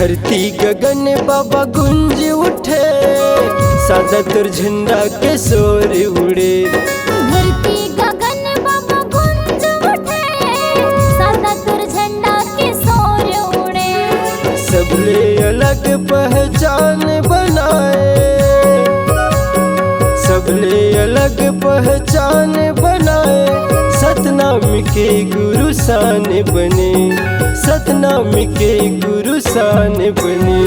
धरती गगन बाबा गुंज उठे, सादा तुर झंडा के शोर उड़े। धरती गगन बाबा गुंज उठे, सादा तुर झंडा के शोर उड़े। सबले अलग पहचान बनाए, सबले अलग पहचान बनाए। सतनाम के गुरु शान बने, सतनाम के गुरु शान बने।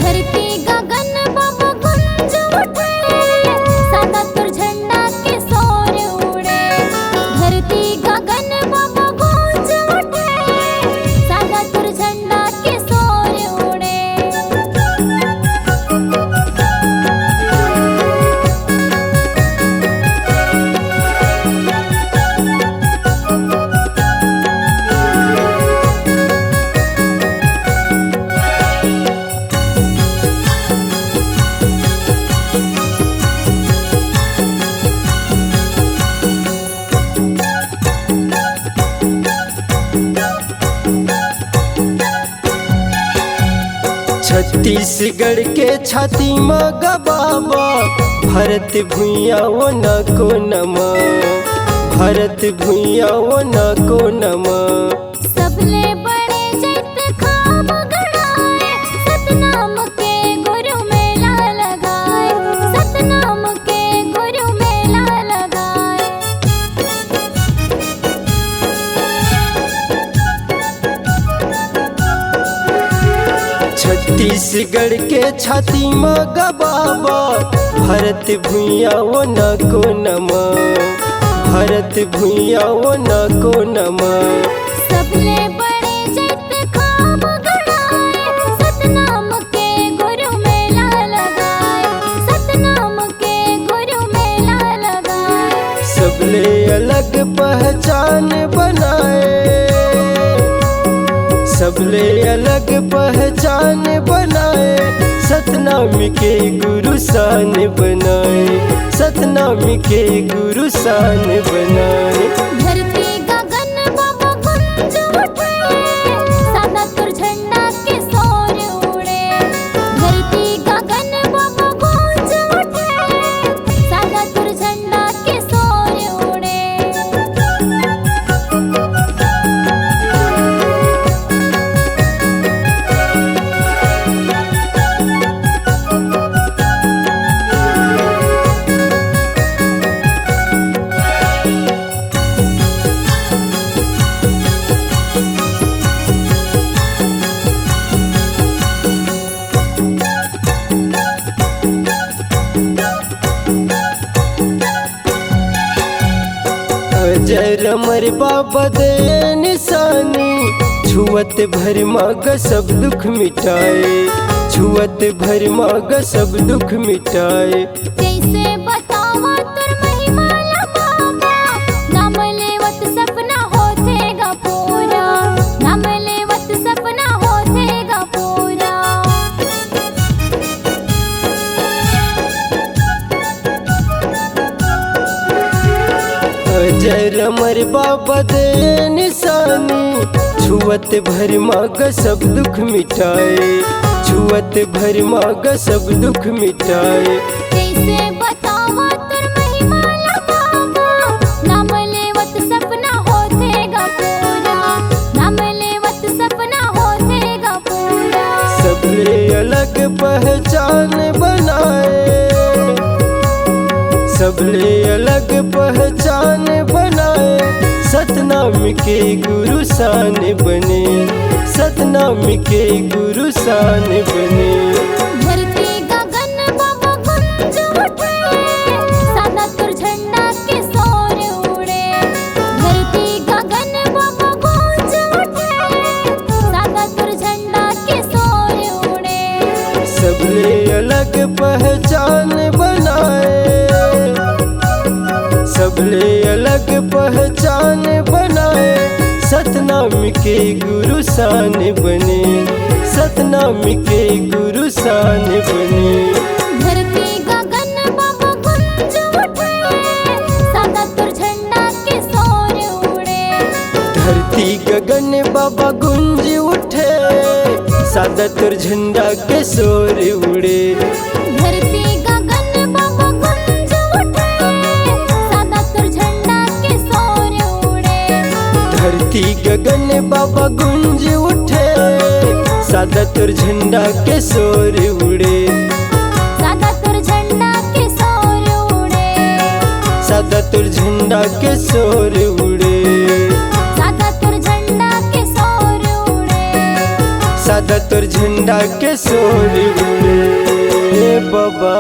धरती गगन बाबा गुंज उठे, सादा तुर झंडा के शोर उड़े। धरती गगन बाबा गुंज उठे, सादा तुर झंडा के शोर उड़े। छत्तीसगढ़ के छाती माँ बाबा, भरत भुइया वो न को नमा, भरत भुइया वो न को नमा। सबले बड़े जैत खाब गड़ाए, सतनाम के गुरु मेला लगाए। सतनाम के गुरु मेला लगाए। छत्तीसगढ़ के छाती माँ बाबा, भरत भुइया वो न को नमा, भरत भुइया वो न को नमा। सबले बड़े जैत खाब गड़ाए, सतनाम के गुरु मेला लगाए। सतनाम के गुरु मेला लगाए। सबले अलग पहचान बनाए, सबले अलग पहचान बनाए। सतनाम के गुरु शान बनाए, सतनाम के गुरु शान बनाए। धरती गगन बाबा गुंज उठे, सादा तुर झंडा के शोर उड़े। धरती गगन बाबा गुंज उठे, सादा तुर झंडा के शोर उड़े। जय रमर बाबा दे निशानी, छुअत भर माग सब दुख मिटाए, छुअत भर माग सब दुख मिटाए। कैसे बतावा तुर महिमा ला बाबा, नाम लेवत सपना होतेगा पूरा। नाम लेवत सपना होतेगा पूरा। जय रमर बाबा दे निशानी, छुअत भर माग सब दुख मिटाए, छुअत भर माग सब दुख मिटाए। कैसे बतावा तुर महिमा ला बाबा, नाम लेवत सपना होतेगा पूरा। नाम लेवत सपना होतेगा पूरा। सबले अलग पहचान बनाए, सबले अलग पहचान बनाए। सतनाम के गुरु शान बने, सतनाम के गुरु शान बने। धरती गगन बाबा गुंज उठे, सादा तुर झंडा के शोर उड़े। धरती गगन बाबा गुंज उठे, सादा तुर झंडा के शोर उड़े। सबले अलग पहचान बनाए, सबले अलग पहचान बनाए। सतनाम के गुरु शान बने, सतनाम के गुरु शान बने। धरती गगन बाबा गुंज उठे, सादा तुर झंडा के शोर उड़े। धरती गगन बाबा गुंज उठे, सादा तोर झंडा के शोर उड़े। धरती गगन बाबा गुंज उठे, सादा तोर झंडा के शोर उड़े। धरती गगन बाबा गुंज उठे, सादा तोर झंडा के शोर उड़े। सादा तोर झंडा के शोर उड़े। सादा तोर झंडा के शोर उड़े। सादा तोर झंडा के शोर उड़े। सादा तोर झंडा के शोर उड़े बाबा।